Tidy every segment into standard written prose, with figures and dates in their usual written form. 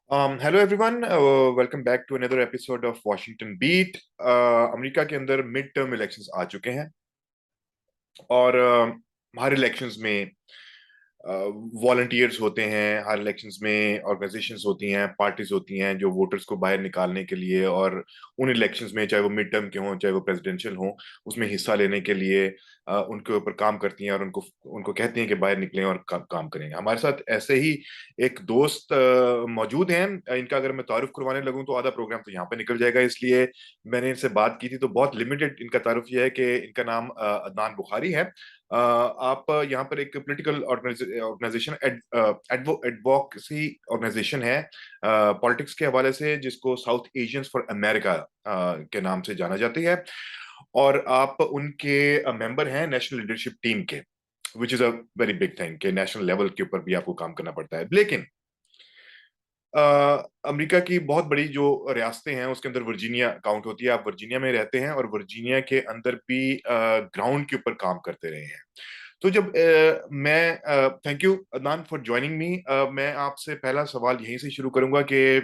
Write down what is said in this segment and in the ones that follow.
Hello everyone, welcome back to another episode of Washington beat. America के अंदर mid term elections आ चुके हैं और हर इलेक्शंस में वॉलंटियर्स होते हैं। हर इलेक्शंस में ऑर्गेनाइजेशंस होती हैं, पार्टीज होती हैं जो वोटर्स को बाहर निकालने के लिए और उन इलेक्शंस में, चाहे वो मिड टर्म के हों चाहे वो प्रेसिडेंशियल हों, उसमें हिस्सा लेने के लिए उनके ऊपर काम करती हैं और उनको उनको कहती हैं कि बाहर निकलें और काम करें। हमारे साथ ऐसे ही एक दोस्त मौजूद हैं। इनका अगर मैं तारुफ करवाने लगूं तो आधा प्रोग्राम तो यहाँ पे निकल जाएगा, इसलिए मैंने इनसे बात की थी तो बहुत लिमिटेड इनका तारुफ यह है कि इनका नाम अदनान बुखारी है। आप यहाँ पर एक पॉलिटिकल ऑर्गेनाइजेशन, एडवोकेसी ऑर्गेनाइजेशन है पॉलिटिक्स के हवाले से, जिसको साउथ एशियंस फॉर अमेरिका के नाम से जाना जाती है। और आप उनके मेंबर हैं नेशनल लीडरशिप टीम के, which is a very big thing कि नेशनल लेवल के ऊपर भी आपको काम करना पड़ता है। लेकिन अमेरिका की बहुत बड़ी जो रियासतें हैं उसके अंदर वर्जीनिया काउंट होती है। आप वर्जीनिया में रहते हैं और वर्जीनिया के अंदर भी ग्राउंड के ऊपर काम करते रहे हैं। तो जब मैं thank you Adnan for joining me. मैं आपसे पहला सवाल यहीं से शुरू करूंगा कि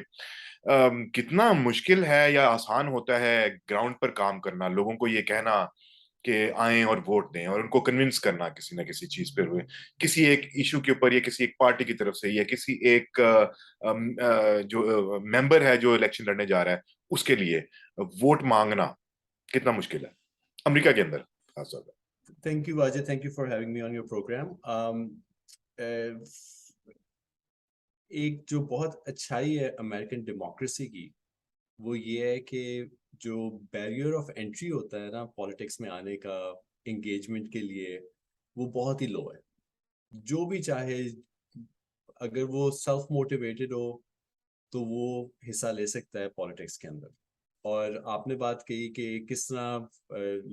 कितना मुश्किल है या आसान होता है ग्राउंड पर काम करना, लोगों को ये कहना कि आएं और वोट दें और उनको कन्विंस करना किसी ना किसी चीज पर हुए, किसी एक इशू के ऊपर या किसी एक पार्टी की तरफ से या किसी एक जो मेंबर है जो इलेक्शन लड़ने जा रहा है उसके लिए वोट मांगना कितना मुश्किल है अमेरिका के अंदर खासतौर पर। Thank you, Ajay. Thank you for having me on your program. Uh, एक जो बहुत अच्छाई है अमेरिकन डेमोक्रेसी की, वो ये है कि जो बैरियर ऑफ एंट्री होता है ना पॉलिटिक्स में आने का, एंगेजमेंट के लिए, वो बहुत ही लो है। जो भी चाहे, अगर वो सेल्फ मोटिवेटेड हो तो वो हिस्सा ले सकता है पॉलिटिक्स के अंदर। और आपने बात कही कि किस तरह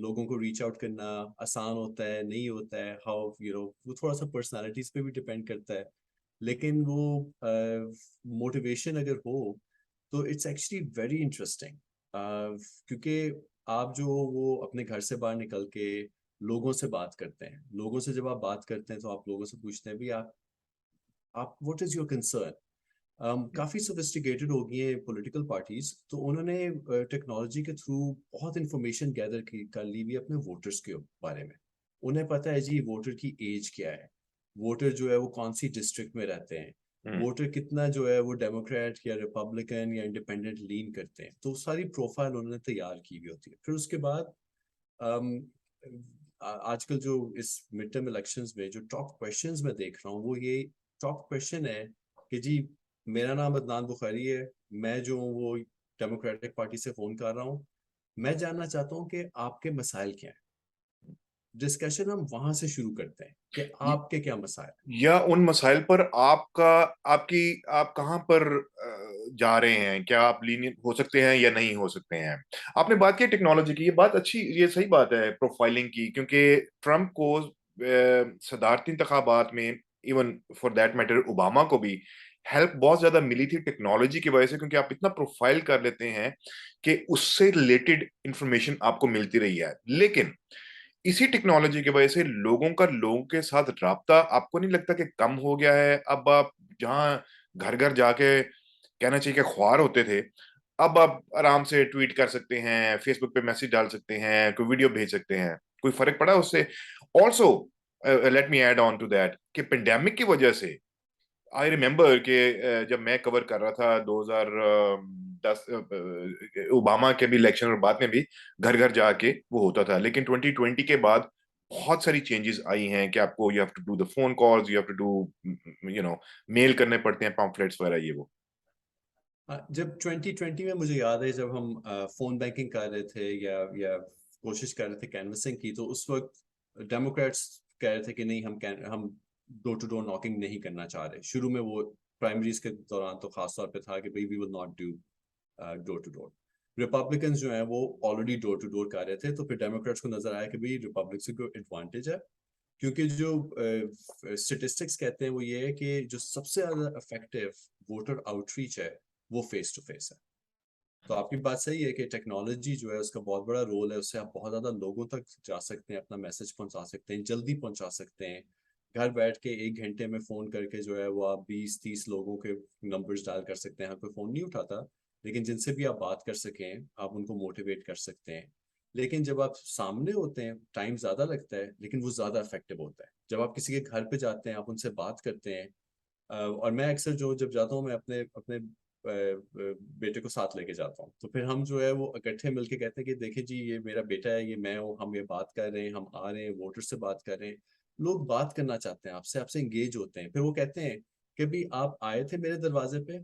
लोगों को रीच आउट करना आसान होता है, नहीं होता है, हाउ वो थोड़ा सा पर्सनालिटीज पे भी डिपेंड करता है। लेकिन वो मोटिवेशन अगर हो तो इट्स एक्चुअली वेरी इंटरेस्टिंग। क्योंकि आप जो वो अपने घर से बाहर निकल के लोगों से बात करते हैं, लोगों से जब आप बात करते हैं तो आप लोगों से पूछते हैं भी आप व्हाट इज योर कंसर्न। काफी सोफिस्टिकेटेड हो गई है पॉलिटिकल पार्टीज, तो उन्होंने टेक्नोलॉजी के थ्रू बहुत इंफॉर्मेशन गैदर कर ली हुई है अपने वोटर्स के बारे में। उन्हें पता है जी वोटर की एज क्या है, वोटर जो है वो कौन सी डिस्ट्रिक्ट में रहते हैं, हम्म। वोटर कितना जो है वो डेमोक्रेट या रिपब्लिकन या इंडिपेंडेंट लीन करते हैं। तो सारी प्रोफाइल उन्होंने तैयार की हुई होती है। फिर उसके बाद अम, आजकल जो इस मिड टर्म इलेक्शंस में जो टॉप क्वेश्चंस मैं देख रहा हूँ, वो ये टॉप क्वेश्चन है कि जी मेरा नाम अदनान बुखारी है, मैं जो हूँ वो डेमोक्रेटिक पार्टी से फोन कर रहा हूँ, मैं जानना चाहता हूँ कि आपके मसाइल क्या हैं। डिस्कशन हम वहां से शुरू करते हैं कि आपके क्या मसाइल या उन मसाइल पर आपका आपकी आप कहाँ पर जा रहे हैं, क्या आप लीनियंट हो सकते हैं या नहीं हो सकते हैं। आपने बात की टेक्नोलॉजी की, ये बात अच्छी, ये सही बात है प्रोफाइलिंग की, क्योंकि ट्रम्प को सदारती इंतखाबात में, even for that matter Obama को भी हेल्प बहुत ज्यादा मिली थी टेक्नोलॉजी की वजह से, क्योंकि आप इतना प्रोफाइल कर लेते हैं कि उससे रिलेटेड इंफॉर्मेशन आपको मिलती रही है। लेकिन इसी टेक्नोलॉजी की वजह से लोगों का लोगों के साथ राब्ता आपको नहीं लगता कि कम हो गया है? अब आप जहाँ घर घर जाके कहना चाहिए कि ख्वार होते थे, अब आप आराम से ट्वीट कर सकते हैं, फेसबुक पे मैसेज डाल सकते हैं, कोई वीडियो भेज सकते हैं। कोई फर्क पड़ा उससे? Also let me add on to that कि पेंडेमिक की वजह से आई रिमेम्बर कि जब मैं कवर कर रहा था 2010 ओबामा के भी इलेक्शन और बाद में भी घर घर जाके वो होता था, लेकिन 2020 के बाद बहुत सारी चेंजेस आई हैं कि आपको you have to do the phone calls, you have to do mail करने पड़ते हैं, पम्फलेट्स वगैरह ये वो। जब 2020 में मुझे याद है जब हम फोन बैंकिंग कर रहे थे या कोशिश कर रहे थे कैनवसिंग की, तो उस वक्त डेमोक्रेट्स कह रहे थे कि नहीं, हम डोर टू डोर नॉकिंग नहीं करना चाह रहे। शुरू में वो प्राइमरीज के दौरान तो खास तौर पे था कि भाई we will not do door to door. Republicans जो है वो ऑलरेडी डोर टू डोर कर रहे थे, तो फिर डेमोक्रेट्स को नजर आया कि भाई रिपब्लिक्स को एडवांटेज है। क्योंकि जो स्टेटिस्टिक्स कहते हैं वो ये है कि जो सबसे ज्यादा इफेक्टिव वोटर आउटरीच है वो फेस टू फेस है। तो आपकी बात सही है कि टेक्नोलॉजी जो है उसका बहुत बड़ा रोल है, उससे आप बहुत ज्यादा लोगों तक जा सकते हैं, अपना मैसेज पहुंचा सकते हैं, जल्दी पहुंचा सकते हैं। घर बैठ के 1 घंटे में फोन करके जो है वो आप 20-30 लोगों के नंबर्स डायल कर सकते हैं। हर कोई फोन नहीं उठाता, लेकिन जिनसे भी आप बात कर सकें आप उनको मोटिवेट कर सकते हैं। लेकिन जब आप सामने होते हैं टाइम ज्यादा लगता है, लेकिन वो ज्यादा इफेक्टिव होता है। जब आप किसी के घर पे जाते हैं, आप उनसे बात करते हैं, और मैं अक्सर जो जब जाता हूँ, मैं अपने अपने बेटे को साथ लेके जाता हूँ, तो फिर हम जो है वो इकट्ठे मिलके कहते हैं कि देखिए जी, ये मेरा बेटा है, ये मैं हूँ, हम ये बात कर रहे हैं, हम आ रहे हैं, वोटर से बात कर रहे हैं। लोग बात करना चाहते हैं आपसे, आपसे इंगेज होते हैं। फिर वो कहते हैं कि भी आप आए थे मेरे दरवाजे पे,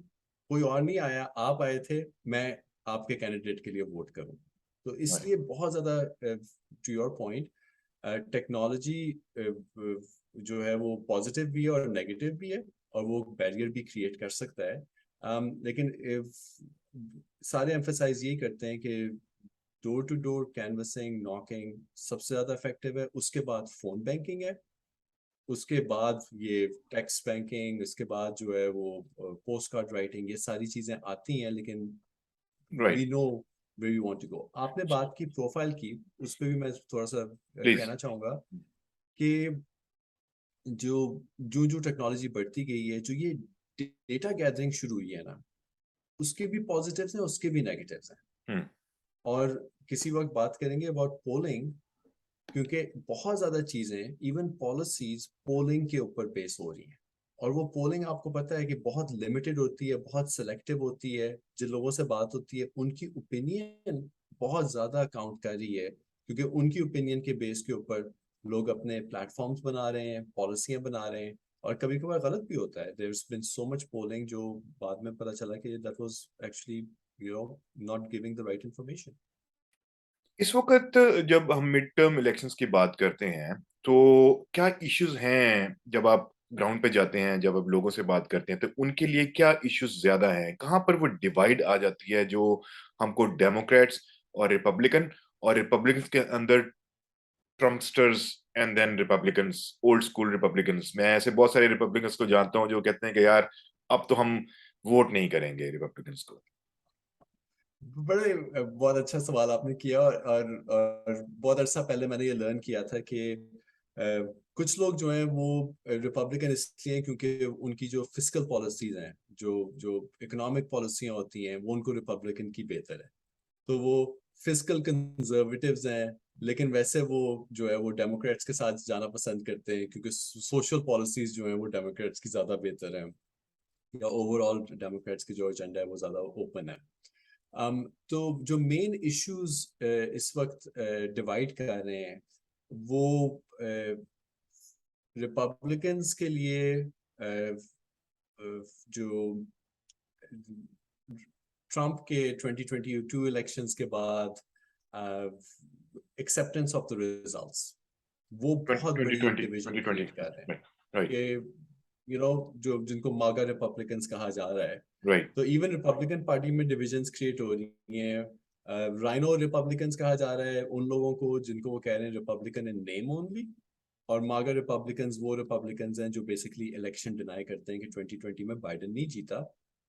कोई और नहीं आया, आप आए थे, मैं आपके कैंडिडेट के लिए वोट करूँ। तो Right. इसलिए बहुत ज्यादा, टू योर पॉइंट, टेक्नोलॉजी जो है वो पॉजिटिव भी है और नेगेटिव भी है, और वो बैरियर भी क्रिएट कर सकता है। लेकिन सारे एम्फेसाइज यही करते हैं कि door to door canvassing, knocking सबसे ज्यादा इफेक्टिव है, उसके बाद फोन बैंकिंग है, उसके बाद ये टेक्स्ट बैंकिंग, उसके बाद जो है वो पोस्ट कार्ड राइटिंग, ये सारी चीजें आती हैं, लेकिन Right. We know where we want to go. आपने बात की प्रोफाइल की, उस पर भी मैं थोड़ा सा Please. कहना चाहूंगा कि जो जो जो टेक्नोलॉजी बढ़ती गई है, जो ये डेटा गैदरिंग शुरू हुई है ना, उसके भी पॉजिटिव्स हैं, उसके भी नेगेटिव्स हैं। Hmm. और किसी वक्त बात करेंगे अबाउट पोलिंग, क्योंकि बहुत ज्यादा चीजें, इवन पॉलिसीज पोलिंग के ऊपर बेस हो रही हैं। और वो पोलिंग आपको पता है कि बहुत लिमिटेड होती है, बहुत सेलेक्टिव होती है। जिन लोगों से बात होती है उनकी ओपिनियन बहुत ज्यादा काउंट कर रही है, क्योंकि उनकी ओपिनियन के बेस के ऊपर लोग अपने प्लेटफॉर्म्स बना रहे हैं, पॉलिसियां बना रहे हैं। और कभी कभार गलत भी होता है। There been so much polling जो बाद में पता चला कि that was actually not giving the right information. इस वक्त जब हम मिड टर्म इलेक्शंस की बात करते हैं तो क्या इश्यूज हैं जब आप ग्राउंड पे जाते हैं, जब आप लोगों से बात करते हैं, तो उनके लिए क्या इश्यूज ज्यादा हैं? कहाँ पर वो डिवाइड आ जाती है जो हमको डेमोक्रेट्स और रिपब्लिकन्स के अंदर Trumpsters and then Republicans, old school Republicans? मैं ऐसे बहुत सारे रिपब्लिकन्स को जानता हूँ जो कहते हैं कि यार अब तो हम वोट नहीं करेंगे रिपब्लिकन्स को। बड़े बहुत अच्छा सवाल आपने किया। और बहुत अरसा पहले मैंने ये लर्न किया था कि कुछ लोग जो हैं वो रिपब्लिकन इसलिए हैं क्योंकि उनकी जो फिस्कल पॉलिसीज हैं, जो जो इकोनॉमिक पॉलिसियां होती हैं, वो उनको रिपब्लिकन की बेहतर है। तो वो फिस्कल कंजर्वेटिव्स हैं, लेकिन वैसे वो जो है वो डेमोक्रेट्स के साथ जाना पसंद करते हैं, क्योंकि सोशल पॉलिसीज जो है वो डेमोक्रेट्स की ज्यादा बेहतर है, या ओवरऑल डेमोक्रेट्स की जो एजेंडा है वो ज्यादा ओपन है। तो जो मेन इश्यूज इस वक्त डिवाइड कर रहे हैं, वो रिपब्लिकन्स के लिए जो ट्रम्प के 2022 इलेक्शंस के बाद एक्सेप्टेंस ऑफ द रिजल्ट्स, वो बहुत ट्वेंटी बड़ी twenty division twenty twenty create कर रहे हैं राइट। कि जो जिनको मागा रिपब्लिकन्स कहा जा रहा है। राइट। तो इवन रिपब्लिकन पार्टी में डिविजन्स क्रिएट हो रही हैं। राइनो रिपब्लिकन्स कहा जा रहा है उन लोगों को जिनको वो कह रहे हैं रिपब्लिकन इन नेम ओनली। और मागा रिपब्लिकन्स वो रिपब्लिकन्स हैं जो बेसिकली इलेक्शन डिनाई करते हैं कि 2020 में बाइडेन नहीं जीता,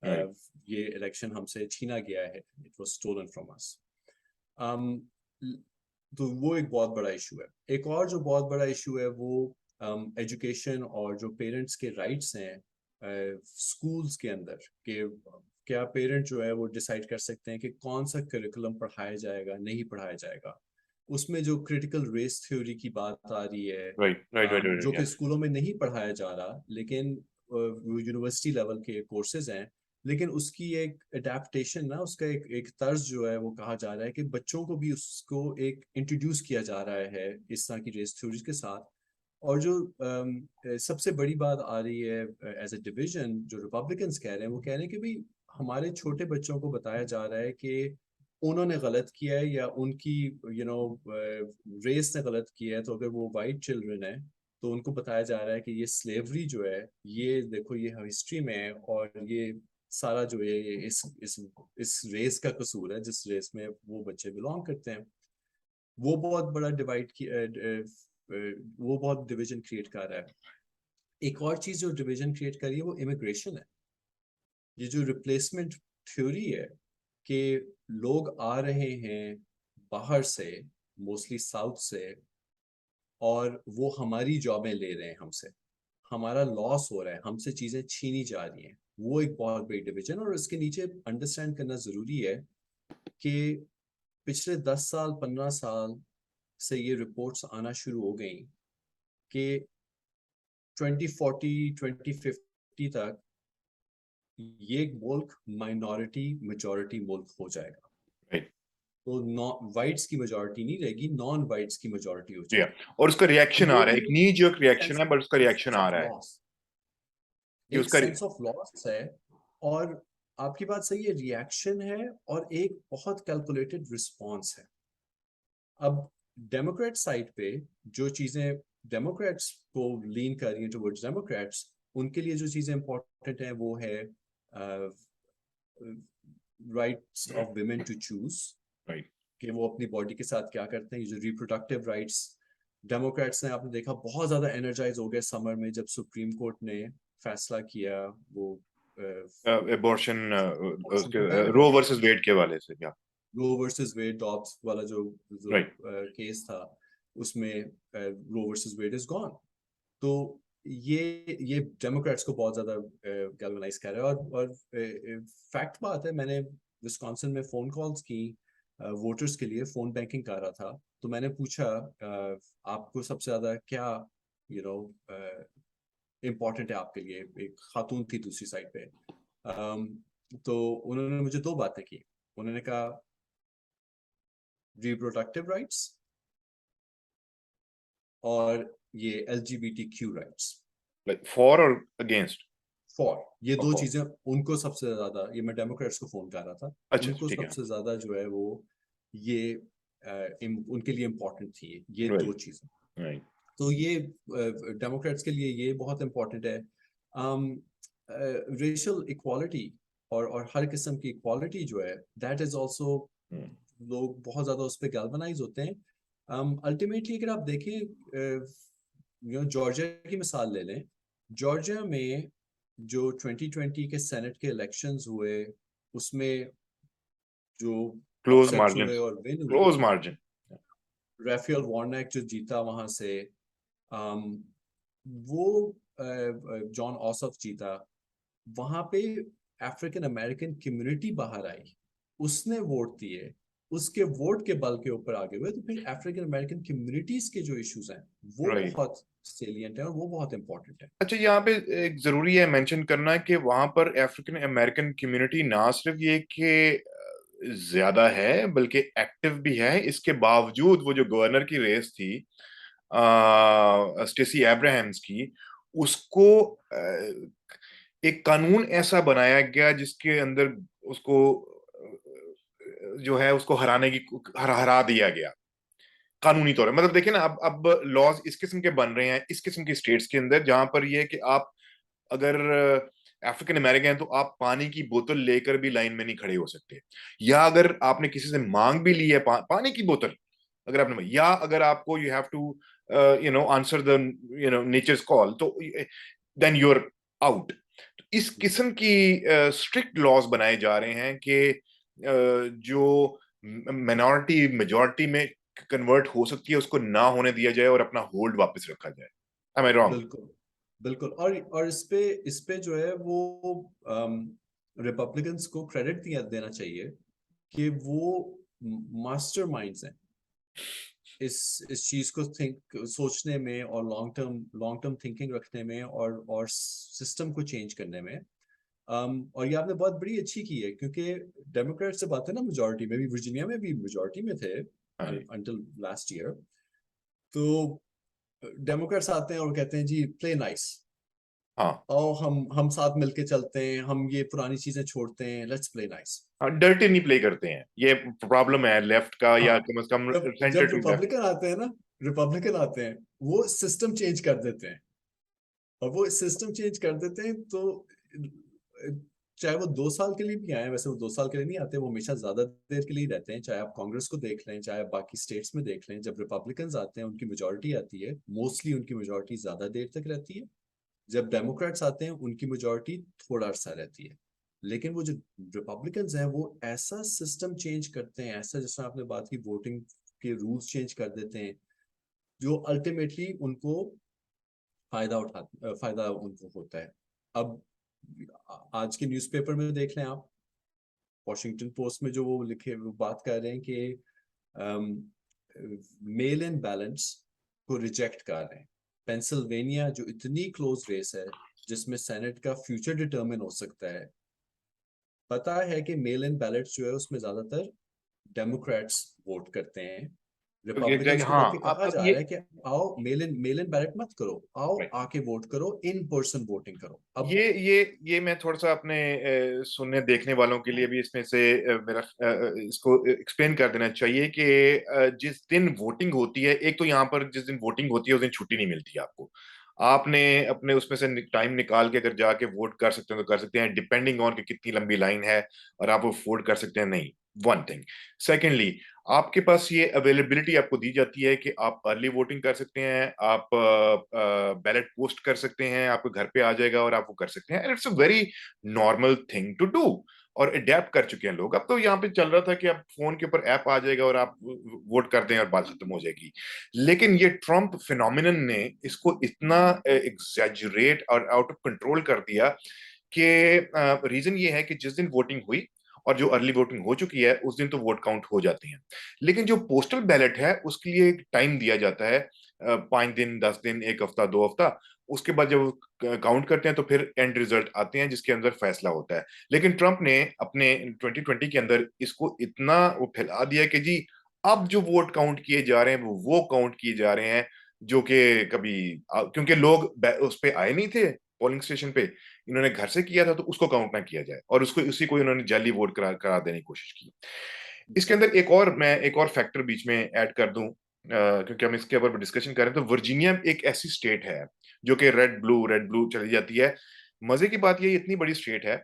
राइट। ये इलेक्शन हमसे छीना गया है, it was stolen from us. तो वो एक बहुत बड़ा इशू है। एक और जो बहुत बड़ा इशू है वो एजुकेशन और जो पेरेंट्स के राइट्स हैं स्कूल्स के अंदर, कि क्या पेरेंट जो है वो डिसाइड कर सकते हैं कि कौन सा करिकुलम पढ़ाया जाएगा, नहीं पढ़ाया जाएगा। उसमें जो क्रिटिकल रेस थ्योरी की बात आ रही है, राइट। राइट। राइट। जो कि यस। स्कूलों में नहीं पढ़ाया जा रहा, लेकिन यूनिवर्सिटी लेवल के कोर्सेज हैं। लेकिन उसकी एक अडेप्टेशन ना, उसका एक तर्ज जो है वो कहा जा रहा है कि बच्चों को भी उसको एक इंट्रोड्यूस किया जा रहा है इस तरह की रेस थ्योरीज के साथ। और जो सबसे बड़ी बात आ रही है एज ए डिवीजन, जो रिपब्लिकन्स कह रहे हैं, वो कह रहे हैं कि भाई हमारे छोटे बच्चों को बताया जा रहा है कि उन्होंने गलत किया है, या उनकी रेस ने गलत किया है। तो अगर वो वाइट चिल्ड्रन है, तो उनको बताया जा रहा है कि ये स्लेवरी जो है, ये देखो ये हिस्ट्री में है, और ये सारा जो है ये इस रेस का कसूर है जिस रेस में वो बच्चे बिलोंग करते हैं। वो बहुत बड़ा डिवाइड की वो बहुत डिवीजन क्रिएट कर रहा है। एक और चीज जो डिवीजन क्रिएट कर रही है वो इमिग्रेशन है। ये जो रिप्लेसमेंट थ्योरी है कि लोग आ रहे हैं बाहर से, मोस्टली साउथ से, और वो हमारी जॉबें ले रहे हैं हमसे। हमारा लॉस हो रहा है, हमसे चीजें छीनी जा रही हैं, वो एक बहुत बड़ी डिवीजन। और इसके नीचे अंडरस्टैंड करना जरूरी है कि पिछले 10 साल 15 साल से ये रिपोर्ट्स आना शुरू हो गई कि 2040 2050 तक ये मुल्क माइनॉरिटी मेजॉरिटी मुल्क हो जाएगा। राइट। तो नॉन वाइट्स की मेजॉरिटी नहीं रहेगी, नॉन वाइट्स की मेजॉरिटी हो या जाएगी। और उसका तो रिएक्शन आ वो रहा है, भी एक नी जो रिएक्शन सेंस है, बट उसका रिएक्शन सेंस आ ऑफ रहा है लॉस, कि एक उसका सेंस ऑफ लॉस है। और आपकी बात सही है, रिएक्शन है और एक बहुत कैलकुलेटेड रिस्पॉन्स है। अब डेमोक्रेट साइड पे जो चीजें डेमोक्रेट्स को लीन कर रही हैं टुवर्ड्स डेमोक्रेट्स, उनके लिए जो चीजें इंपॉर्टेंट है वो है rights of women to choose, right. कि वो अपनी बॉडी के साथ क्या करते हैं, ये जो रिप्रोडक्टिव राइट्स। डेमोक्रेट्स ने, आपने देखा, बहुत ज्यादा एनर्जाइज हो गए समर में जब सुप्रीम कोर्ट ने फैसला किया वो एबॉर्शन, abortion को बैन रो करने का। वर्सेस वेड के वाले से, या रो वर्सेस वेड, डॉब्स वाला जो जो राइट। केस था, उसमें Roe versus Wade is gone. तो ये डेमोक्रेट्स को बहुत ज्यादा गैल्वेनाइज कर रहा है। और फैक्ट बात है, मैंने विस्कॉन्सिन में फोन कॉल्स की वोटर्स के लिए, फोन बैंकिंग कर रहा था। तो मैंने पूछा आपको सबसे ज्यादा क्या यू नो इम्पोर्टेंट है आपके लिए। एक खातून थी दूसरी साइड पे। तो उन्होंने मुझे दो बातें की। उन्होंने कहा रिप्रोडक्टिव राइट्स और ये LGBTQ राइट्स। लाइक फॉर और अगेंस्ट? फॉर, ये दो फॉर। चीजें उनको सबसे ज्यादा, ये मैं डेमोक्रेट्स को फोन कर रहा था, अच्छा अच्छा, उनको ठीक है। सबसे ज्यादा जो है वो ये उनके लिए इम्पोर्टेंट थी ये दो राइट। चीजें। राइट। तो ये डेमोक्रेट्स के लिए ये बहुत इम्पोर्टेंट है। रेशियल इक्वालिटी और हर किस्म की इक्वालिटी जो है, दैट इज ऑल्सो, लोग बहुत ज्यादा उस पर गैल्वनाइज होते हैं। अल्टीमेटली अगर आप देखें, जॉर्जिया की मिसाल ले लें। जॉर्जिया में जो 2020 के सेनेट के इलेक्शंस हुए, उसमें जो क्लोज अपसेट्स मार्जिन। हुए और विन हुई, क्लोज मार्जिन। राफेल वार्नोक जो जीता वहां से, um, वो जॉन ऑसफ जीता। वहां पे अफ्रीकन अमेरिकन कम्युनिटी बाहर आई, उसने वोट दिए, उसके वोट के बल के ऊपर आगे हुए। तो फिर अफ्रीकन अमेरिकन कम्युनिटीज के जो इश्यूज हैं वो राइट। बहुत सेलिएंट है और वो बहुत इंपॉर्टेंट है। अच्छा, यहाँ पे एक जरूरी है मेंशन करना कि वहां पर अफ्रीकन अमेरिकन कम्युनिटी ना सिर्फ ये कि ज्यादा है, बल्कि एक्टिव भी है। इसके बावजूद वो जो गवर्नर की रेस थी, स्टेसी एब्राहम्स की, उसको एक कानून ऐसा बनाया गया जिसके अंदर उसको जो है उसको हराने की हरा दिया गया कानूनी तौर पर। मतलब देखिए ना, अब लॉज इस किस्म के बन रहे हैं इस किस्म की स्टेट्स के अंदर, जहां पर ये है कि आप अगर अफ्रीकन अमेरिकन हैं तो आप पानी की बोतल लेकर भी लाइन में नहीं खड़े हो सकते। या अगर आपने किसी से मांग भी ली है पानी की बोतल, अगर आपने, या अगर आपको you have to answer the nature's call, तो देन यूर आउट। इस किस्म की स्ट्रिक्ट लॉज बनाए जा रहे हैं कि जो मिनॉरिटी मेजॉरिटी में कन्वर्ट हो सकती है उसको ना होने दिया जाए और अपना होल्ड वापस रखा जाए। Am I wrong? बिल्कुल, बिल्कुल। और इस पे जो है वो रिपब्लिकन्स को क्रेडिट दिया देना चाहिए कि वो मास्टरमाइंड्स हैं इस चीज को थिंक सोचने में और लॉन्ग टर्म थिंकिंग रखने में और सिस्टम को चेंज करने में। और ये आपने बहुत बड़ी अच्छी की है, क्योंकि डेमोक्रेट से बात है ना, मेजोरिटी में भी, वर्जीनिया में भी मेजोरिटी में थे हाँ जी। Until last year. तो डेमोक्रेट्स आते हैं और कहते हैं जी प्ले नाइस, हाँ और हम साथ मिलके चलते हैं, हम ये पुरानी चीजें छोड़ते हैं, लेट्स प्ले नाइस। हाँ, डर्टी नहीं प्ले करते हैं, ये प्रॉब्लम है लेफ्ट का, या हाँ, कम से कम जब सेंटर जब टू लेफ्ट। रिपब्लिकन आते हैं ना, रिपब्लिकन आते हैं, वो सिस्टम चेंज कर देते हैं। और वो सिस्टम चेंज कर देते हैं तो चाहे वो 2 साल के लिए भी आए, वैसे वो 2 साल के लिए नहीं आते, वो हमेशा ज्यादा देर के लिए ही रहते हैं। चाहे आप कांग्रेस को देख लें, चाहे आप बाकी स्टेट्स में देख लें, जब रिपब्लिकन आते हैं उनकी मेजोरिटी आती है, मोस्टली उनकी मेजोरिटी ज्यादा देर तक रहती है। जब डेमोक्रेट्स आते हैं उनकी मेजोरिटी थोड़ा अरसा रहती है। लेकिन वो जो रिपब्लिकन्स हैं वो ऐसा सिस्टम चेंज करते हैं, ऐसा, जैसा आपने बात की, वोटिंग के रूल्स चेंज कर देते हैं, जो अल्टीमेटली उनको फायदा उनको होता है। अब आज के न्यूज़पेपर में देख लें आप, वॉशिंगटन पोस्ट में जो वो लिखे, वो बात कर रहे हैं कि मेल इन बैलेंस को रिजेक्ट कर रहे हैं। पेंसिल्वेनिया जो इतनी क्लोज रेस है, जिसमें सेनेट का फ्यूचर डिटरमिन हो सकता है, पता है कि मेल इन बैलेट्स जो है उसमें ज्यादातर डेमोक्रेट्स वोट करते हैं। रिपब्लिकन्स को हाँ, बल्कि कहा अब जा ये रहा है कि आओ मेल इन बैलेट मत करो, आओ right. आके वोट करो, इन पर्सन वोटिंग करो। अब ये मैं थोड़ा सा अपने सुनने देखने वालों के लिए भी इसमें से मेरा इसको एक्सप्लेन कर देना चाहिए कि जिस दिन वोटिंग होती है, एक तो यहाँ पर जिस दिन वोटिंग होती है उस दिन छुट्टी नहीं मिलती आपको। आपने अपने उसमें से टाइम निकाल के अगर जाके वोट कर सकते हैं तो कर सकते हैं, डिपेंडिंग ऑन कि कितनी लंबी लाइन है और आप वो वोट कर सकते हैं नहीं। One thing. सेकेंडली, आपके पास ये अवेलेबिलिटी आपको दी जाती है कि आप अर्ली वोटिंग कर सकते हैं, आप बैलेट पोस्ट कर सकते हैं, आपको घर पे आ जाएगा और आप वो कर सकते हैं, and it's a very normal thing to do. और अडेप्ट कर चुके हैं लोग। अब तो यहाँ पे चल रहा था कि आप फोन के ऊपर ऐप आ जाएगा और आप वोट कर दें और बात खत्म हो जाएगी। लेकिन ये ट्रम्प फिनोमिनन ने इसको इतना एग्जैजुरेट और आउट ऑफ कंट्रोल कर दिया कि रीजन ये है कि जिस दिन वोटिंग हुई और जो अर्ली वोटिंग हो चुकी है उस दिन तो वोट काउंट हो जाते हैं। लेकिन जो पोस्टल बैलेट है उसके लिए एक टाइम दिया जाता है, 5 दिन, 10 दिन, एक हफ्ता, 2 हफ्ता। उसके बाद जब काउंट करते हैं तो फिर एंड रिजल्ट आते हैं जिसके अंदर फैसला होता है। लेकिन ट्रंप ने अपने 2020 के अंदर इसको इतना वो फैला दिया कि जी अब जो वोट काउंट किए जा रहे हैं वो काउंट किए जा रहे हैं, जो कि कभी क्योंकि लोग उस पे आए नहीं थे पोलिंग स्टेशन पे, इन्होंने घर से किया था तो उसको काउंट ना किया जाए और उसको उसी को इन्होंने जाली वोट करा देने की कोशिश की। इसके अंदर एक और फैक्टर बीच में ऐड कर दूं, क्योंकि हम इसके ऊपर डिस्कशन कर रहे हैं, तो वर्जीनिया एक ऐसी स्टेट है जो कि रेड ब्लू चली जाती है। मजे की बात ये इतनी बड़ी स्टेट है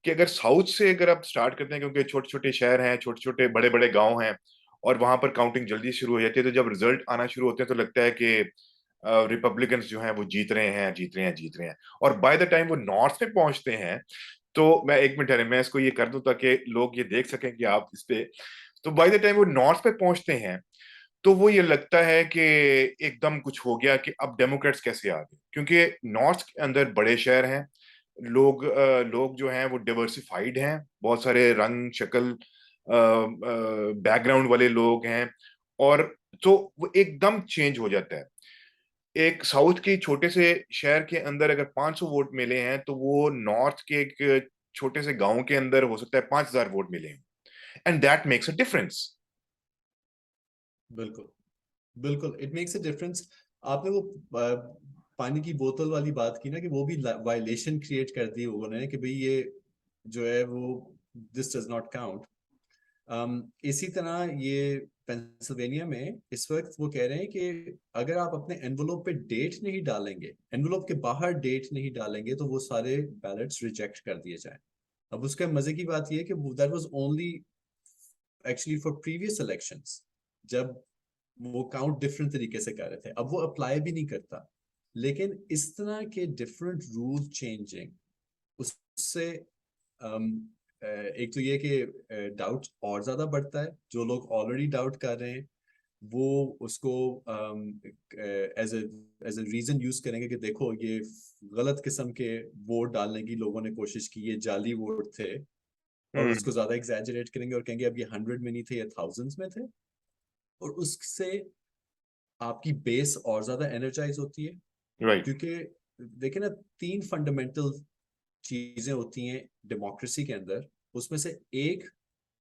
कि अगर साउथ से अगर आप स्टार्ट करते हैं, क्योंकि छोटे छोटे शहर हैं, छोटे छोटे बड़े बड़े गांव हैं और वहां पर काउंटिंग जल्दी शुरू हो जाती है, तो जब रिजल्ट आना शुरू होते हैं तो लगता है कि रिपब्लिकन्स जो हैं वो जीत रहे हैं, जीत रहे हैं, जीत रहे हैं। और बाय द टाइम वो नॉर्थ में पहुंचते हैं, तो मैं एक मिनट है मैं इसको ये कर दूं ताकि लोग ये देख सकें कि आप इस पे, तो बाय द टाइम वो नॉर्थ पे पहुंचते हैं तो वो ये लगता है कि एकदम कुछ हो गया कि अब डेमोक्रेट्स कैसे आ गए, क्योंकि नॉर्थ के अंदर बड़े शहर हैं, लोग जो हैं वो डिवर्सिफाइड हैं, बहुत सारे रंग शक्ल बैकग्राउंड वाले लोग हैं। और तो वो एकदम चेंज हो जाता है। एक साउथ के छोटे से शहर के अंदर अगर 500 वोट मिले हैं तो वो नॉर्थ के एक छोटे से गांव के अंदर हो सकता है 5,000 वोट मिले हैं, and that makes a difference. बिल्कुल, बिल्कुल, इट मेक्स अ डिफरेंस। आपने वो पानी की बोतल वाली बात की ना, कि वो भी वायलेशन क्रिएट कर दी उन्होंने, कि भाई ये जो है वो दिस डज नॉट काउंट। इसी तरह ये पेंसिल्वेनिया में इस वक्त वो कह रहे हैं कि अगर आप अपने एनवलप पे डेट नहीं डालेंगे, एनवलप के बाहर डेट नहीं डालेंगे, तो वो सारे बैलेट्स रिजेक्ट कर दिए जाए। अब उसके मजे की बात ये है कि that was only actually for previous elections, जब वो काउंट डिफरेंट तरीके से कर रहे थे, अब वो अप्लाई भी नहीं करता। लेकिन इस तरह के डिफरेंट रूल चेंजिंग, उससे एक तो ये कि डाउट और ज्यादा बढ़ता है, जो लोग ऑलरेडी डाउट कर रहे हैं वो उसको as as a reason use करेंगे कि देखो ये गलत किस्म के वोट डालने की लोगों ने कोशिश की, ये जाली वोट थे, और हम्म। उसको ज्यादा एग्जैजरेट करेंगे और कहेंगे अब ये 100 में नहीं थे, ये थाउजेंड्स में थे। और उससे आपकी बेस और ज्यादा एनर्जाइज होती है। राइट। क्योंकि देखिए ना, 3 फंडामेंटल चीजें होती हैं डेमोक्रेसी के अंदर। उसमें से एक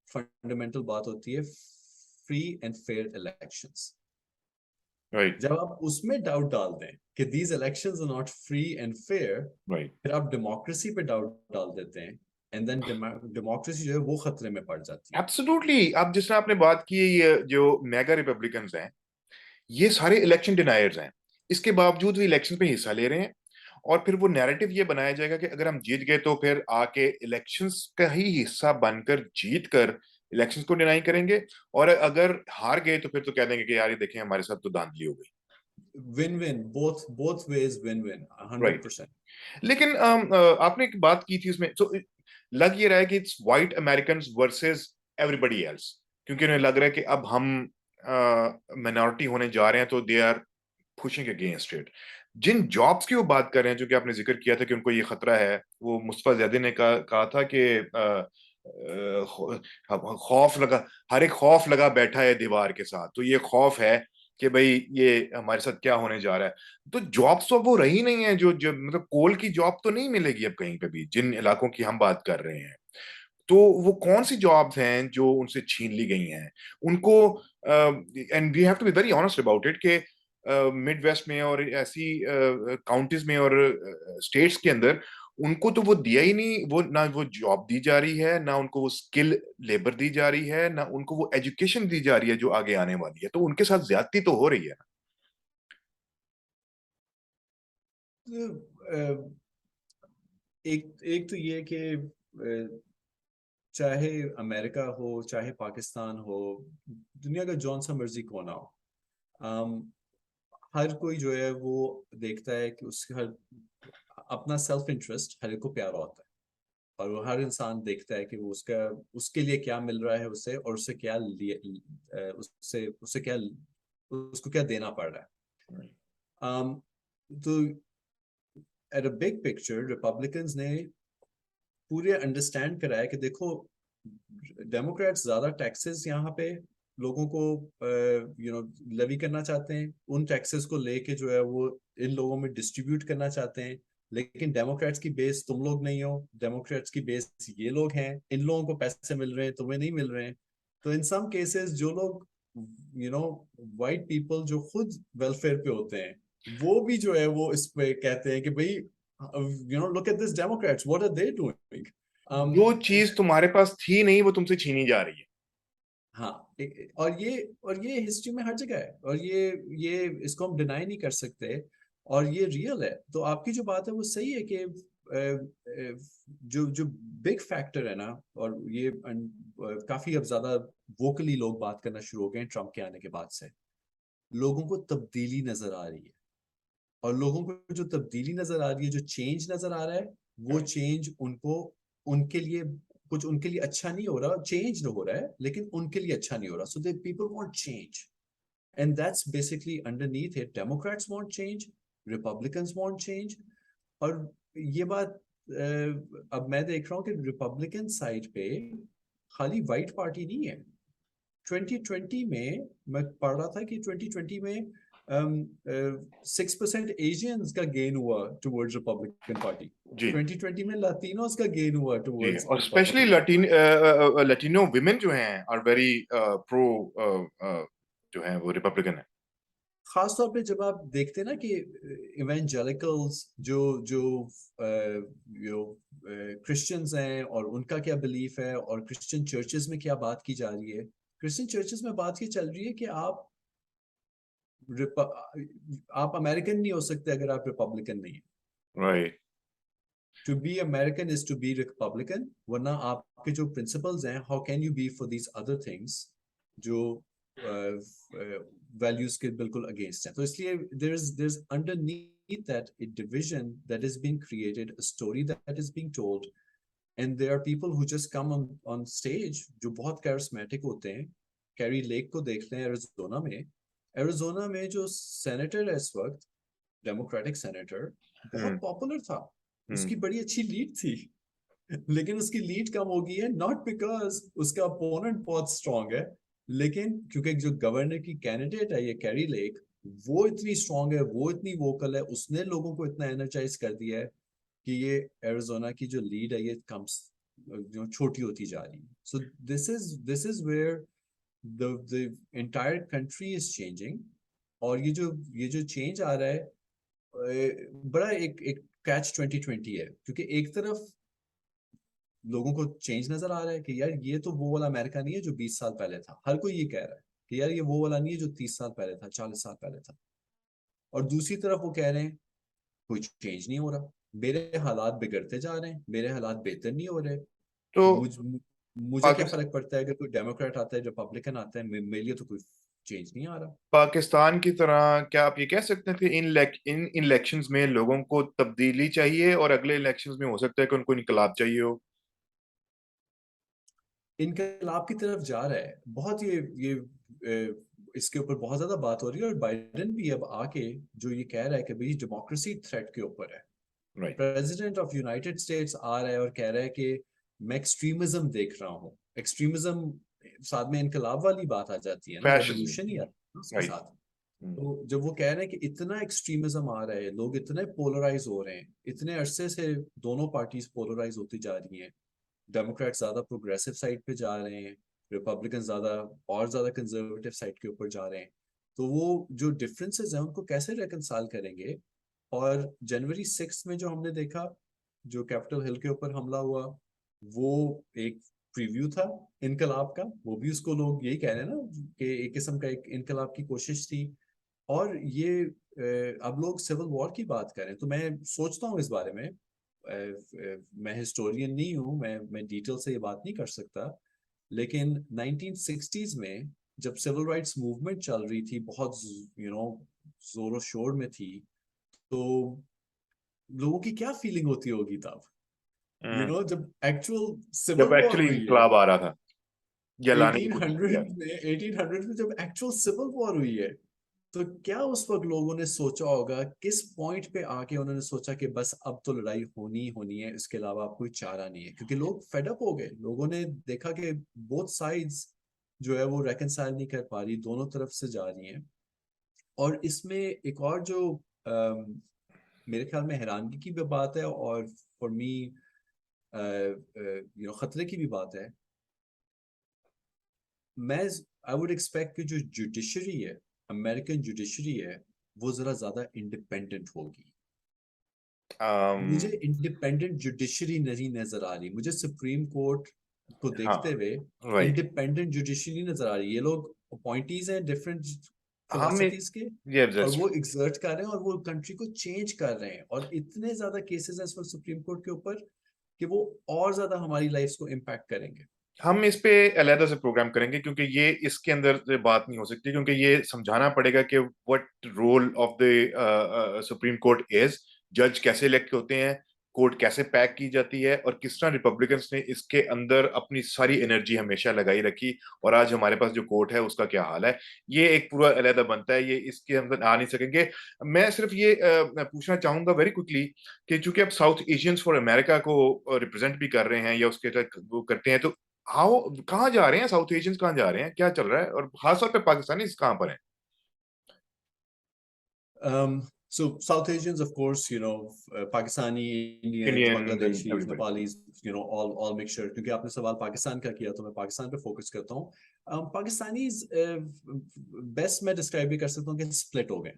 फंडामेंटल बात होती है free and fair elections. Right. जब आप उसमें डाउट डाल दें कि these elections are not free and fair, right. फिर आप डेमोक्रेसी पे डाउट डाल देते हैं, एंड देन डेमोक्रेसी जो है वो खतरे में पड़ जाती है। एब्सोल्युटली। अब जिस तरह आपने बात की है, ये जो मेगा रिपब्लिकन्स हैं ये सारे इलेक्शन डिनायर्स हैं, इसके बावजूद भी इलेक्शन पे हिस्सा ले रहे हैं। और फिर वो नैरेटिव ये बनाया जाएगा कि अगर हम जीत गए तो फिर आके इलेक्शंस का ही हिस्सा बनकर जीत कर इलेक्शंस को डिनाई करेंगे, और अगर हार गए तो फिर तो कह देंगे कि यार ये देखें हमारे साथ तो धांधली हो गई। Win win, both ways win win, hundred right. Percent लेकिन आपने एक बात की थी उसमें, तो लग ये रहा है कि it's white American versus everybody else, क्योंकि उन्हें लग रहा है कि अब हम मिनॉरिटी होने जा रहे हैं तो they are pushing against it. जिन जॉब्स की वो बात कर रहे हैं, जो कि आपने जिक्र किया था कि उनको ये खतरा है, वो मुस्तफा जैदी ने कहा था कि खौफ लगा, हर एक खौफ लगा बैठा है दीवार के साथ, तो ये खौफ है कि भाई ये हमारे साथ क्या होने जा रहा है। तो जॉब्स तो अब वो रही नहीं है, जो मतलब कोल की जॉब तो नहीं मिलेगी अब कहीं पे भी, जिन इलाकों की हम बात कर रहे हैं। तो वो कौन सी जॉब्स हैं जो उनसे छीन ली गई हैं उनको? And we have to be very honest about it कि मिड वेस्ट में और ऐसी काउंटीज में और स्टेट्स के अंदर उनको तो वो दिया ही नहीं, वो ना वो जॉब दी जा रही है, ना उनको वो स्किल लेबर दी जा रही है, ना उनको वो एजुकेशन दी जा रही है जो आगे आने वाली है। तो उनके साथ ज्यादती तो हो रही है ना। तो, एक एक तो ये कि चाहे अमेरिका हो चाहे पाकिस्तान हो, दुनिया का जौन सा मर्जी कोना हो, अम, हर कोई जो है वो देखता है कि उसके हर अपना सेल्फ इंटरेस्ट हर एक को प्यारा होता है। और वो हर इंसान देखता है कि वो उसका उसके लिए क्या मिल रहा है उसे, और उससे क्या लिए उससे उससे क्या उसको क्या देना पड़ रहा है। तो at a big picture Republicans ने पूरे अंडरस्टैंड कराया कि देखो, डेमोक्रेट्स ज्यादा टैक्सेस यहाँ पे लोगों को लेवी करना चाहते हैं, उन टैक्सेस को लेके जो है वो इन लोगों में डिस्ट्रीब्यूट करना चाहते हैं। लेकिन डेमोक्रेट्स की बेस तुम लोग नहीं हो, डेमोक्रेट्स की बेस ये लोग हैं, इन लोगों को पैसे मिल रहे हैं, तुम्हें नहीं मिल रहे हैं। तो इन सम केसेस जो लोग वाइट पीपल जो खुद वेलफेयर पे होते हैं, वो भी जो है वो इस पे कहते हैं कि भाई, look at this Democrats, what are they doing. जो चीज तुम्हारे पास थी नहीं वो तुमसे छीनी जा रही है। हाँ, और ये हिस्ट्री में हर जगह है, और ये इसको हम डिनाई नहीं कर सकते, और ये रियल है। तो आपकी जो बात है वो सही है कि जो जो बिग फैक्टर है ना, और ये काफी अब ज्यादा वोकली लोग बात करना शुरू हो गए हैं ट्रम्प के आने के बाद से। लोगों को तब्दीली नजर आ रही है, और लोगों को जो तब्दीली नजर आ रही है, जो चेंज नजर आ रहा है, वो चेंज उनको, उनके लिए कुछ, उनके लिए अच्छा नहीं हो रहा, चेंज हो रहा है लेकिन उनके लिए अच्छा नहीं हो रहा। So they people want change, and that's basically underneath it, Democrats want change, Republicans want change. और ये बात अब मैं देख रहा हूँ कि रिपब्लिकन साइड पे खाली व्हाइट पार्टी नहीं है। 2020 में मैं पढ़ रहा था कि 2020 में 6% एशियंस का गेन हुआ टुवर्ड्स रिपब्लिकन पार्टी। जी 2020 में लातिनोस का गेन हुआ जी। टुवर्ड्स और specially Republican party. Latino women जो हैं आर वेरी प्रो, जो हैं वो रिपब्लिकन है। खासतौर पे जब आप देखते हैं ना कि इवेंजेलिकल्स जो जो जो क्रिश्चियंस हैं और उनका क्या बिलीफ है, और क्रिश्चियन चर्चेस में क्या बात की जा रही है। क्रिश्चियन चर्चेस में बात की चल रही है कि आप अमेरिकन नहीं हो सकते अगर आप रिपब्लिकन नहीं है। Right. To be American is to be Republican, वरना आपके जो प्रिंसिपल्स हैं, how can you be for these other things जो वैल्यूज के बिल्कुल अगेंस्ट हैं। तो इसलिए there is underneath that a division that is being created, a story that is being told, and there are people who just come on stage जो बहुत charismatic होते हैं। कैरी लेक को देख लें एरिजोना में। एरिजोना में जो सेनेटर है इस वक्त, डेमोक्रेटिक सेनेटर, बहुत हम्म। पॉपुलर था, हम्म। उसकी बड़ी अच्छी लीड थी। लेकिन उसकी लीड कम हो गई है, नॉट बिकॉज उसका अपोनेंट बहुत स्ट्रांग है, लेकिन क्योंकि जो गवर्नर की कैंडिडेट है ये कैरी लेक, वो इतनी स्ट्रांग है, वो इतनी वोकल है, उसने लोगों को इतना एनर्जाइज कर दिया है कि ये एरिजोना की जो लीड है ये कम, जो छोटी होती जा रही है। So this is where the entire country is changing. और ये जो चेंज आ रहा है, बड़ा एक एक कैच 2020 है, क्योंकि एक तरफ लोगों को चेंज नजर आ रहा है कि यार ये तो वो वाला अमेरिका नहीं है जो 20 साल पहले था। हर कोई ये कह रहा है कि यार ये वो वाला नहीं है जो 30 साल पहले था, 40 साल पहले था। और दूसरी तरफ वो कह रहे हैं कोई चेंज नहीं हो रहा, मेरे हालात बिगड़ते जा रहे हैं, मेरे हालात बेहतर नहीं हो रहे। तो मुझ मुझे क्या फर्क पड़ता है अगर कोई डेमोक्रेट आता है, रिपब्लिकन आता है, मेरे लिए तो कोई चेंज नहीं आ रहा। पाकिस्तान की तरह क्या आप ये कह सकते हैं कि इन इलेक्शंस में लोगों को तब्दीली चाहिए और अगले इलेक्शंस में हो सकता है कि उनको इनकलाब चाहिए हो? इनकलाब की तरफ जा रहा है बहुत। ये इसके ऊपर बहुत ज्यादा बात हो रही है, और बाइडेन भी अब आके जो ये कह रहा है कि भाई डेमोक्रेसी थ्रेट के ऊपर है। Right. President of United States आ रहा है और कह रहा है कि मैं एक्सट्रीमिज्म देख रहा हूँ। एक्सट्रीमिज्म साथ में इनकलाब वाली बात आ जाती है ना, रेवोल्यूशन ही फैशिज्म। आता है उसके राइट। साथ। तो जब वो कह रहे हैं कि इतना एक्सट्रीमिज्म आ रहा है, लोग इतने पोलराइज हो रहे हैं, इतने अरसे से दोनों पार्टीज पोलराइज होती जा रही हैं, डेमोक्रेट ज्यादा प्रोग्रेसिव साइड पे जा रहे हैं, रिपब्लिकन ज्यादा और ज्यादा कंजर्वेटिव साइड के ऊपर जा रहे हैं, तो वो जो डिफरेंसेस हैं उनको कैसे रेकनसाइल करेंगे। और जनवरी 6 में जो हमने देखा, जो कैपिटल हिल के ऊपर हमला हुआ, वो एक प्रीव्यू था इनकलाब का। वो भी उसको लोग यही कह रहे हैं ना कि एक किस्म का एक इनकलाब की कोशिश थी। और ये अब लोग सिविल वॉर की बात करें तो मैं सोचता हूँ इस बारे में, मैं हिस्टोरियन नहीं हूँ, मैं डिटेल से ये बात नहीं कर सकता, लेकिन 1960s में जब सिविल राइट्स मूवमेंट चल रही थी, बहुत जोरों शोर में थी, तो लोगों की क्या फीलिंग होती होगी तब, जब एक्चुअल जब सिविल वॉर एक्चुअली हुई है। इंकलाब आ रहा था या लाने की कोशिश की जा 1800 में जब एक्चुअल सिविल वॉर हुई है, तो क्या उस वक्त लोगों ने सोचा होगा, किस पॉइंट पे आके उन्होंने सोचा कि बस अब तो लड़ाई होनी ही होनी है, इसके अलावा अब कोई चारा नहीं है, क्योंकि लोग फेड अप हो गए। लोगों ने देखा कि बोथ साइड्स जो है वो रेकनसाइल नहीं कर पा रही, दोनों तरफ से जा रही हैं। और इसमें एक और जो मेरे ख्याल में हैरानगी की भी बात है, और फॉर मी खतरे की भी बात है। मैं आई वुड एक्सपेक्ट कि जो जुडिशरी है, अमेरिकन जुडिशरी है, वो जरा ज्यादा इंडिपेंडेंट होगी। मुझे रहा। इंडिपेंडेंट जुडिशरी नहीं नजर आ रही, मुझे सुप्रीम कोर्ट को हाँ। देखते हुए राइट। इंडिपेंडेंट जुडिशरी नजर आ रही। ये लोग अपॉइंटीज हैं डिफरेंट हमें फिलोसफीज के, और ये वो एग्जर्ट कर रहे हैं और वो कंट्री को चेंज कर रहे हैं, और इतने ज्यादा केसेस हैं इस वक्त सुप्रीम कोर्ट के ऊपर कि वो और ज्यादा हमारी लाइफ को इम्पैक्ट करेंगे। हम इस पे अलहदा से प्रोग्राम करेंगे क्योंकि ये इसके अंदर से बात नहीं हो सकती क्योंकि ये समझाना पड़ेगा कि what role of the Supreme Court is. जज कैसे इलेक्ट होते हैं, कोर्ट कैसे पैक की जाती है और किस तरह रिपब्लिकन्स ने इसके अंदर अपनी सारी एनर्जी हमेशा लगाई रखी और आज हमारे पास जो कोर्ट है उसका क्या हाल है। ये एक पूरा अलहदा बनता है, ये इसके अंदर आ नहीं सकेंगे। मैं सिर्फ ये पूछना चाहूंगा वेरी क्विकली कि चूंकि आप साउथ एशियंस फॉर अमेरिका को रिप्रेजेंट भी कर रहे हैं या उसके तहत वो करते हैं, तो हाउ कहाँ जा रहे हैं साउथ एशियंस, कहाँ जा रहे हैं, क्या चल रहा है और खासतौर पे पाकिस्तानी कहाँ पर हैं? So South Asians, of course, Pakistani, Indians, Indian and Bangladeshis, everybody. Nepalis, all mixture. क्योंकि आपने सवाल पाकिस्तान का किया तो मैं पाकिस्तान पे फोकस करता हूँ। पाकिस्तानीज बेस्ट मैं डिस्क्राइब भी कर सकता हूँ कि स्प्लिट हो गए।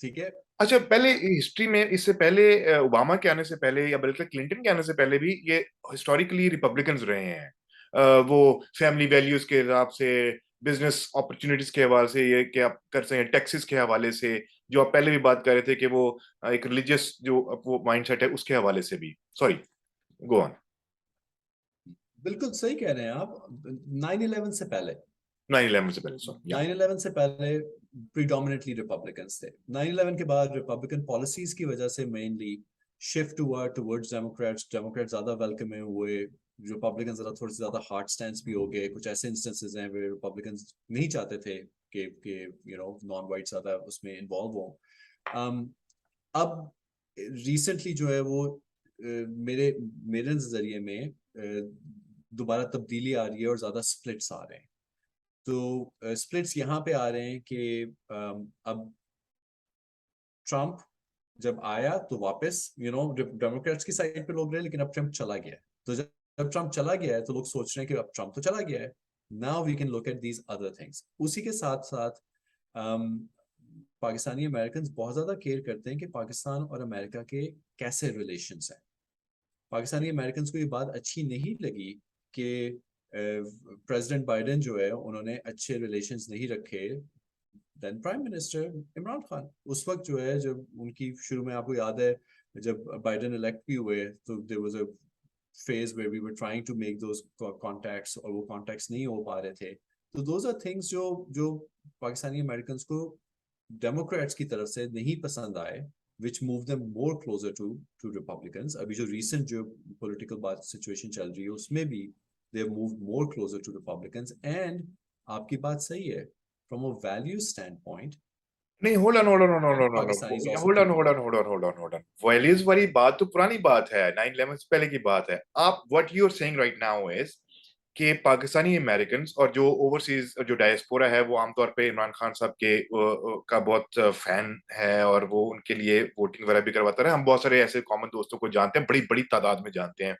ठीक है। अच्छा, पहले हिस्ट्री में इससे पहले ओबामा के आने से पहले या बल्कि क्लिंटन के आने से पहले भी ये हिस्टोरिकली रिपब्लिकन्स रहे हैं। वो फैमिली वैल्यूज के हिसाब से, बिजनेस अपॉर्चुनिटीज के हवाले से, ये कि आप कर सकें टैक्सेस के हवाले से, जो आप पहले भी बात कर रहे थे कि वो एक रिलीजियस जो वो माइंडसेट है उसके हवाले से भी। Sorry, go on. बिल्कुल सही कह रहे हैं आप। 9/11 से पहले 9/11 से पहले, सॉरी, या। 9/11 से पहले प्रीडोमिनेटली रिपब्लिकन्स थे। 9/11 के बाद रिपब्लिकन पॉलिसीज की वजह से मेनली शिफ्ट हुआ टुवर्ड्स डेमोक्रेट्स। डेमोक्रेट ज्यादा वेलकम हुए, रिपब्लिकन जरा थोड़े से ज्यादा हार्ड स्टैंड भी हो गए। कुछ ऐसे इंस्टेंसेस हैं वे रिपब्लिकन नहीं चाहते थे कि नॉन वाइट ज्यादा उसमें इन्वॉल्व हो। अब रिसेंटली जो है वो मेरे मेरे नजरिए में दोबारा तब्दीली आ रही है और ज्यादा स्प्लिट्स आ रहे हैं। तो स्प्लिट्स यहाँ पे आ रहे हैं कि अब ट्रम्प जब आया तो वापस डेमोक्रेट्स की साइड पे लोग रहे, लेकिन अब ट्रम्प चला गया है। तो जब ट्रम्प चला गया है तो लोग सोच रहे हैं कि अब ट्रम्प तो चला गया है, now we can look at these other things. उसी के साथ साथ पाकिस्तानी अमेरिकन बहुत ज्यादा केयर करते हैं कि पाकिस्तान और अमेरिका के कैसे रिलेशंस हैं। पाकिस्तानी अमेरिकन को ये बात अच्छी नहीं लगी कि प्रेसिडेंट बाइडेन जो है उन्होंने अच्छे रिलेशंस नहीं रखे then prime minister Imran Khan. उस वक्त जो है, जब उनकी शुरू में आपको याद है जब बाइडेन इलेक्ट भी हुए, तो there was a phase where we were trying to make those contacts, और वो कॉन्टैक्ट्स नहीं हो पा रहे थे। तो दोज आर थिंग्स जो जो पाकिस्तानी अमेरिकन को डेमोक्रेट्स की तरफ से नहीं पसंद आए, which move them more closer to Republicans। अभी जो recent जो political बात सिचुएशन चल रही है उसमें भी they have moved more closer to Republicans। and आपकी बात सही है, from a value standpoint, नहीं, hold on hold on hold on Pakistanis also hold on keep hold on eating. Hold on hold on hold on values वाली बात तो पुरानी बात है, 9/11 से पहले की बात है। आप what you are saying right now is कि पाकिस्तानी अमेरिकन और जो ओवरसीज जो डायस्पोरा है वो आमतौर पे इमरान खान साहब के का बहुत फैन है और वो उनके लिए वोटिंग वगैरह भी करवाता रहे। हम बहुत सारे ऐसे कॉमन दोस्तों को जानते हैं, बड़ी बड़ी तादाद में जानते हैं।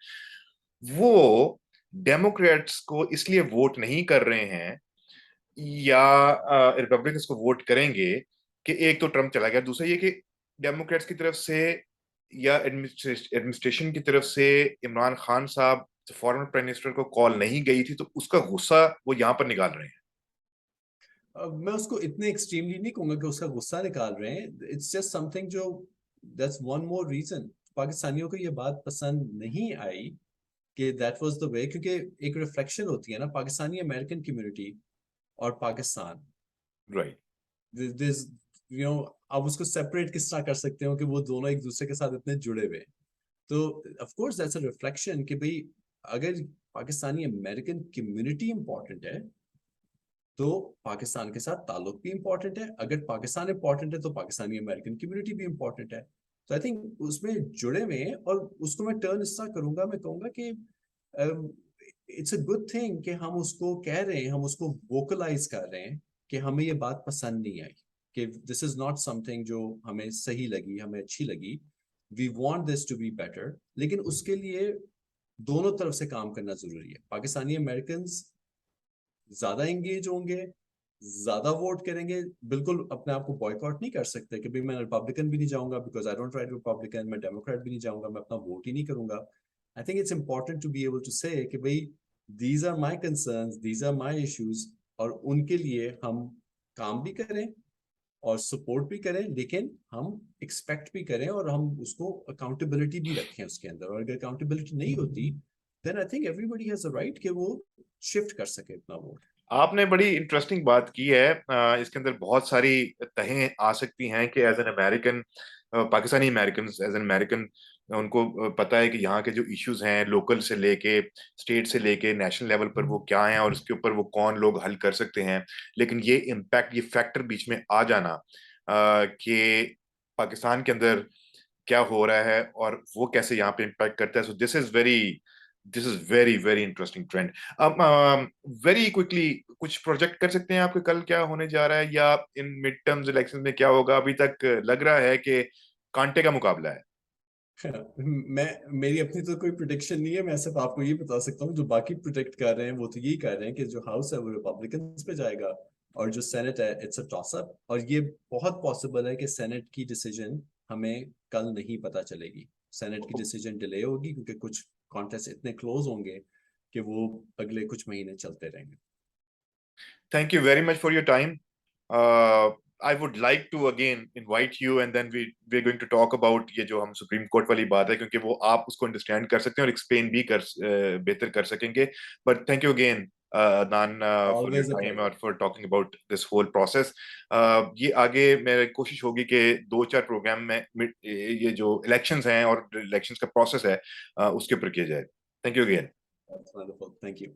वो डेमोक्रेट्स को इसलिए वोट नहीं कर रहे हैं या रिपब्लिकन्स को वोट करेंगे कि एक तो ट्रम्प चला गया, दूसरा ये कि डेमोक्रेट्स की तरफ से या एडमिनिस्ट्रेशन की तरफ से इमरान खान साहब फॉरेन प्राइम मिनिस्टर को कॉल नहीं गई थी, तो उसका गुस्सा वो यहां पर निकाल रहे हैं। मैं उसको इतने एक्सट्रीमली नहीं कहूंगा कि उसका गुस्सा निकाल रहे हैं, इट्स जस्ट समथिंग जो, दैट्स वन मोर रीजन पाकिस्तानियों को ये बात पसंद नहीं आई कि दैट वाज द वे, क्योंकि एक रिफ्लेक्शन होती है ना पाकिस्तानी अमेरिकन कम्युनिटी और Pakistan, right. This you know, आप उसको सेपरेट किस तरह कर सकते हो कि वो दोनों एक दूसरे के साथ इतने जुड़े हुए हैं। तो of course that's a reflection कि भाई अगर पाकिस्तानी अमेरिकन कम्युनिटी इंपॉर्टेंट है तो पाकिस्तान के साथ ताल्लुक भी इंपॉर्टेंट है, अगर पाकिस्तान इंपॉर्टेंट है तो पाकिस्तानी अमेरिकन कम्युनिटी भी इंपॉर्टेंट है। तो आई थिंक उसमें जुड़े हुए हैं, और उसको मैं टर्न इस तरह करूंगा, मैं कहूंगा कि इट्स अ गुड थिंग कि हम उसको कह रहे हैं, हम उसको वोकलाइज कर रहे हैं कि हमें ये बात पसंद नहीं आई, कि दिस इज नॉट समथिंग जो हमें सही लगी, हमें अच्छी लगी, we want this to be better. लेकिन उसके लिए दोनों तरफ से काम करना जरूरी है। पाकिस्तानी अमेरिकन ज्यादा एंगेज होंगे, ज्यादा वोट करेंगे, बिल्कुल अपने आप को बॉयकॉट नहीं कर सकते कि भाई मैं रिपब्लिकन भी नहीं जाऊंगा because I don't right Republican, मैं डेमोक्रेट भी नहीं जाऊंगा, मैं अपना वोट ही नहीं करूंगा। I think it's important to be able to say कि भाई these are my concerns, these are my issues, और उनके लिए हम काम भी करें और सपोर्ट भी करें, लेकिन हम एक्सपेक्ट भी करें और हम उसको अकाउंटेबिलिटी भी रखें उसके अंदर। और अगर अकाउंटेबिलिटी नहीं होती then I think everybody has a right कि वो शिफ्ट कर सके अपना वोट। आपने बड़ी इंटरेस्टिंग बात की है। इसके अंदर बहुत सारी तहें आ सकती हैं कि as an American, Pakistani American as an American उनको पता है कि यहाँ के जो इश्यूज हैं लोकल से लेके स्टेट से लेके नेशनल लेवल पर वो क्या हैं और उसके ऊपर वो कौन लोग हल कर सकते हैं। लेकिन ये इम्पैक्ट, ये फैक्टर बीच में आ जाना कि पाकिस्तान के अंदर क्या हो रहा है और वो कैसे यहाँ पे इम्पैक्ट करता है, so this is very very interesting trend. अब वेरी क्विकली कुछ प्रोजेक्ट कर सकते हैं आपके कल क्या होने जा रहा है या इन मिड टर्म्स इलेक्शन में क्या होगा? अभी तक लग रहा है कि कांटे का मुकाबला है। मैं, मेरी अपनी तो कोई प्रिडिक्शन नहीं है, मैं सिर्फ आपको ये बता सकता हूँ जो बाकी प्रिडिक्ट कर रहे हैं वो तो यही कर रहे हैं कि जो हाउस है वो रिपब्लिकन पे जाएगा और जो सेनेट है इट्स अ टॉस अप। और ये बहुत पॉसिबल है कि सेनेट की डिसीजन हमें कल नहीं पता चलेगी, सेनेट की डिसीजन डिले होगी क्योंकि कुछ कॉन्टेस्ट इतने क्लोज होंगे कि वो अगले कुछ महीने चलते रहेंगे। Thank you very much for your time. I would like to again invite you and then we are going to talk about ये जो हम सुप्रीम कोर्ट वाली बात है, क्योंकि वो आप उसको अंडरस्टैंड कर सकते हैं और एक्सप्लेन भी कर बेहतर कर सकेंगे। But thank you again Adnan for your always a time pleasure. और for talking about this whole process. ये आगे मेरी कोशिश होगी कि 2-4 प्रोग्राम में ये जो इलेक्शंस हैं और इलेक्शंस का प्रोसेस है उसके ऊपर किया जाए। Thank you again. That's wonderful. Thank you.